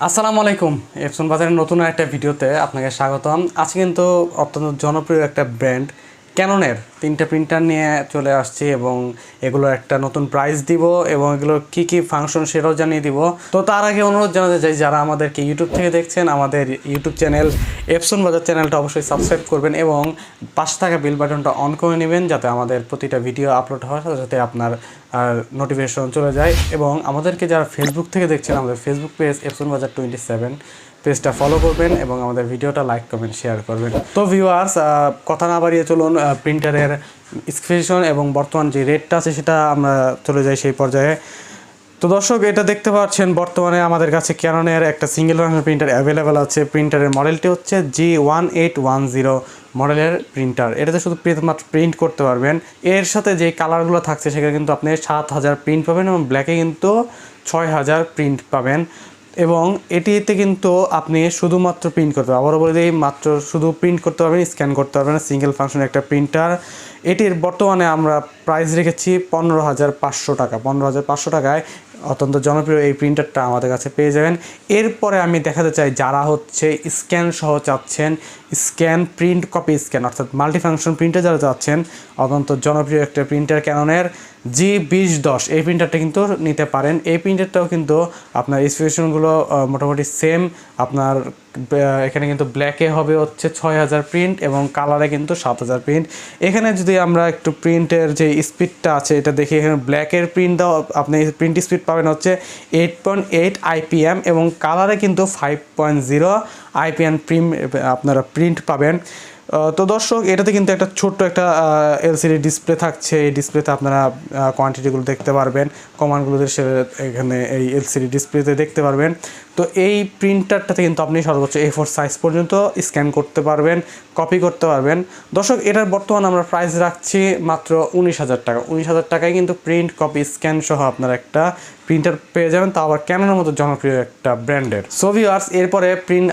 আসসালামু আলাইকুম। এপসন বাজারের নতুন একটা ভিডিওতে আপনাকে স্বাগতম। আজকে কিন্তু অত্যন্ত জনপ্রিয় একটা ব্র্যান্ড ক্যাননের 3টা প্রিন্টার নিয়ে চলে আসছি এবং এগুলোর একটা নতুন প্রাইস দিব এবং এগুলোর কী ফাংশন সেটাও জানিয়ে দিব। তো তার আগে অনুরোধ জানাতে চাই, যারা আমাদেরকে ইউটিউব থেকে দেখছেন, আমাদের ইউটিউব চ্যানেল এপসন বাজার চ্যানেলটা অবশ্যই সাবস্ক্রাইব করবেন এবং পাশে থাকা বেল বাটনটা অন করে নেবেন, যাতে আমাদের প্রতিটা ভিডিও আপলোড হওয়ার সাথে সাথে আপনার নোটিফিকেশন চলে যায়। এবং আমাদেরকে যারা ফেসবুক থেকে দেখছেন, আমাদের ফেসবুক পেজ এপসন বাজার 27 পেজটা ফলো করবেন এবং আমাদের ভিডিওটা লাইক কমেন্ট শেয়ার করবেন। তো ভিউয়ার্স, কথা না বাড়িয়ে চলুন প্রিন্টারের স্পেসিফিকেশন এবং বর্তমান যে রেটটা আছে সেটা আমরা চলে যাই সেই পর্যায়ে। তো দর্শক, এটা দেখতে পাচ্ছেন বর্তমানে আমাদের কাছে ক্যাননের একটা সিঙ্গেল রানের প্রিন্টার অ্যাভেলেবেল আছে। প্রিন্টারের মডেলটি হচ্ছে G1810 মডেলের প্রিন্টার। এটাতে শুধু মাত্র প্রিন্ট করতে পারবেন। এর সাথে যে কালারগুলো থাকছে সেখানে কিন্তু আপনি 7000 প্রিন্ট পাবেন এবং ব্ল্যাকে কিন্তু 6000 প্রিন্ট পাবেন। এবং এটিতে কিন্তু আপনি শুধুমাত্র প্রিন্ট করতে পারবেন। আবারও বলে দিই, মাত্র শুধু প্রিন্ট করতে পারবেন, স্ক্যান করতে পারবেন। সিঙ্গেল ফাংশনের একটা প্রিন্টার। এটির বর্তমানে আমরা প্রাইস রেখেছি 15500 টাকা। 15500 টাকায় অত্যন্ত জনপ্রিয় এই প্রিন্টারটা আমাদের কাছে পেয়ে যাবেন। এরপরে আমি দেখাতে চাই, যারা হচ্ছে স্ক্যান সহ চাচ্ছেন, স্ক্যান প্রিন্ট কপি স্ক্যান অর্থাৎ মাল্টিফাংশন প্রিন্টার যারা চাচ্ছেন, অত্যন্ত জনপ্রিয় একটা প্রিন্টার ক্যাননের G2010 এই প্রিন্টারটা কিন্তু নিতে পারেন। এই প্রিন্টারটাও কিন্তু আপনার স্পেসিফিকেশনগুলো মোটামুটি সেম। আপনার এখানে কিন্তু ব্ল্যাকে হবে হচ্ছে 6000 প্রিন্ট এবং কালারে কিন্তু 7000 প্রিন্ট। এখানে যদি আমরা একটু প্রিন্টের যে স্পিডটা আছে এটা দেখি, এখানে ব্ল্যাকের প্রিন্ট দাও, আপনি প্রিন্ট স্পিড পাবেন হচ্ছে 8.8 IPM এবং কালারে কিন্তু 5.0 IPM আপনারা প্রিন্ট পাবেন। তো দর্শক, এটাতে কিন্তু একটা ছোট্ট একটা LCD ডিসপ্লে থাকছে। এই ডিসপ্লেতে আপনারা কোয়ান্টিটিগুলো দেখতে পারবেন, কমান্ডগুলো এখানে এই LCD ডিসপ্লেতে দেখতে পারবেন। তো এই প্রিন্টারটাতে কিন্তু আপনি সর্বোচ্চ A4 সাইজ পর্যন্ত স্ক্যান করতে পারবেন, কপি করতে পারবেন। দর্শক, এটার বর্তমান আমরা প্রাইস রাখছি মাত্র 19000 টাকা। 19000 টাকায় কিন্তু প্রিন্ট কপি স্ক্যান সহ আপনারা একটা প্রিন্টার পেয়ে যাবেন, তা আবার ক্যাননের মতো জনপ্রিয় একটা ব্র্যান্ডের। সো ভিউয়ার্স, এরপরে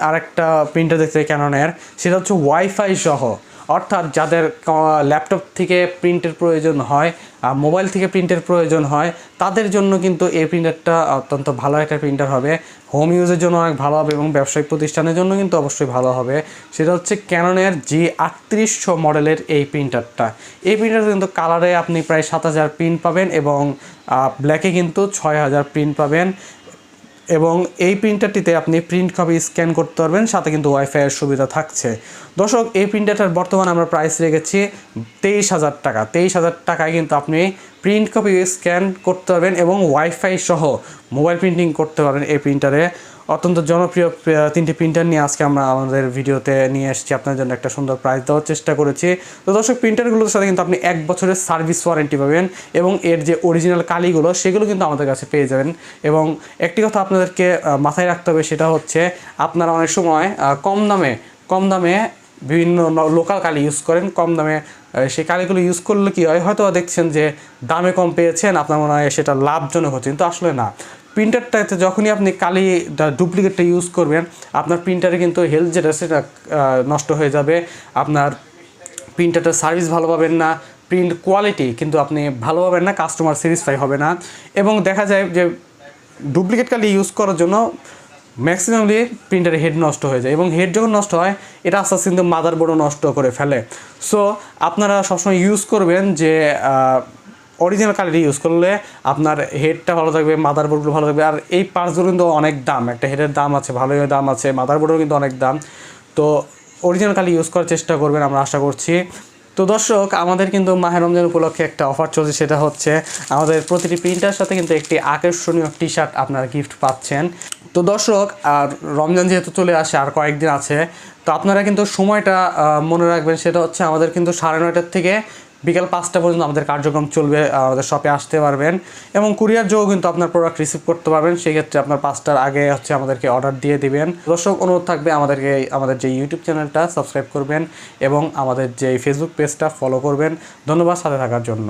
আরেকটা প্রিন্টার দেখতে ক্যাননের, সেটা হচ্ছে ওয়াইফাই সহ। অর্থাৎ যাদের ল্যাপটপ থেকে প্রিন্টের প্রয়োজন হয়, মোবাইল থেকে প্রিন্টের প্রয়োজন হয়, তাদের জন্য কিন্তু এই প্রিন্টারটা অত্যন্ত ভালো একটা প্রিন্টার হবে। হোম ইউজের জন্য অনেক ভালো হবে এবং ব্যবসায়িক প্রতিষ্ঠানের জন্য কিন্তু অবশ্যই ভালো হবে। সেটা হচ্ছে ক্যাননের G3800 মডেলের এই প্রিন্টারটা। এই প্রিন্টারটা কিন্তু কালারে আপনি প্রায় 7000 প্রিন্ট পাবেন এবং ব্ল্যাকে কিন্তু 6000 প্রিন্ট পাবেন। এবং এই প্রিন্টারটিতে আপনি প্রিন্ট কপি স্ক্যান করতে পারবেন, সাথে কিন্তু ওয়াইফাইয়ের সুবিধা থাকছে। দর্শক, এই প্রিন্টারটার বর্তমানে আমরা প্রাইস রেখেছি 23000 টাকা। 23000 টাকায় কিন্তু আপনি প্রিন্ট কপি স্ক্যান করতে পারবেন এবং ওয়াইফাই সহ মোবাইল প্রিন্টিং করতে পারবেন এই প্রিন্টারে। অত্যন্ত জনপ্রিয় 3টি প্রিন্টার নিয়ে আজকে আমরা আমাদের ভিডিওতে নিয়ে এসেছি, আপনার জন্য একটা সুন্দর প্রাইস দেওয়ার চেষ্টা করেছি। তো দর্শক, প্রিন্টারগুলোর সাথে কিন্তু আপনি 1 বছরের সার্ভিস ওয়ারেন্টি পাবেন এবং এর যে অরিজিনাল কালিগুলো সেগুলো কিন্তু আমাদের কাছে পেয়ে যাবেন। এবং একটি কথা আপনাদেরকে মাথায় রাখতে হবে, সেটা হচ্ছে আপনারা অনেক সময় কম দামে বিভিন্ন লোকাল কালি ইউজ করেন। কম দামে সেই কালিগুলো ইউজ করলে কী হয়, হয়তো দেখছেন যে দামে কম পেয়েছেন, আপনার মনে হয় সেটা লাভজনক হচ্ছে, কিন্তু আসলে না। প্রিন্টারটাতে যখনই আপনি কালিটা ডুপ্লিকেটটা ইউজ করবেন, আপনার প্রিন্টারে কিন্তু হেলথ যেটা সেটা নষ্ট হয়ে যাবে। আপনার প্রিন্টারটার সার্ভিস ভালো পাবেন না, প্রিন্ট কোয়ালিটি কিন্তু আপনি ভালো পাবেন না, কাস্টমার স্যাটিসফাই হবে না। এবং দেখা যায় যে ডুপ্লিকেট কালি ইউজ করার জন্য ম্যাক্সিমামলি প্রিন্টারের হেড নষ্ট হয়ে যায় এবং হেড যখন নষ্ট হয়, এটা আস্তে আস্তে কিন্তু মাদারবোর্ডও নষ্ট করে ফেলে। সো আপনারা সবসময় ইউজ করবেন যে অরিজিনাল কালারটি ইউজ করলে আপনার হেডটা ভালো থাকবে, মাদারবোর্ডগুলো ভালো থাকবে। আর এই পার্টসগুলো কিন্তু অনেক দাম, একটা হেডের দাম আছে, ভালোই দাম আছে, মাদারবোর্ডেরও কিন্তু অনেক দাম। তো অরিজিনাল কালি ইউজ করার চেষ্টা করবেন, আমরা আশা করছি। তো দর্শক, আমাদের কিন্তু মাহে রমজান উপলক্ষে একটা অফার চলছে, সেটা হচ্ছে আমাদের প্রতিটি প্রিন্টার সাথে কিন্তু একটি আকর্ষণীয় টি-শার্ট আপনারা গিফট পাচ্ছেন। তো দর্শক, আর রমজান যেহেতু চলে আসে, আর কয়েকদিন আছে, তো আপনারা কিন্তু সময়টা মনে রাখবেন, সেটা হচ্ছে আমাদের কিন্তু 9:30 থেকে বিকাল 5টা পর্যন্ত আমাদের কার্যক্রম চলবে। আমাদের শপে আসতে পারবেন এবং কুরিয়ার যোগেও কিন্তু আপনার প্রোডাক্ট রিসিভ করতে পারবেন। সেই ক্ষেত্রে আপনার 5টার আগে হচ্ছে আমাদেরকে অর্ডার দিয়ে দিবেন। দর্শক, অনুরোধ থাকবে আমাদের যে ইউটিউব চ্যানেলটা সাবস্ক্রাইব করবেন এবং আমাদের যে ফেসবুক পেজটা ফলো করবেন। ধন্যবাদ সাথে থাকার জন্য।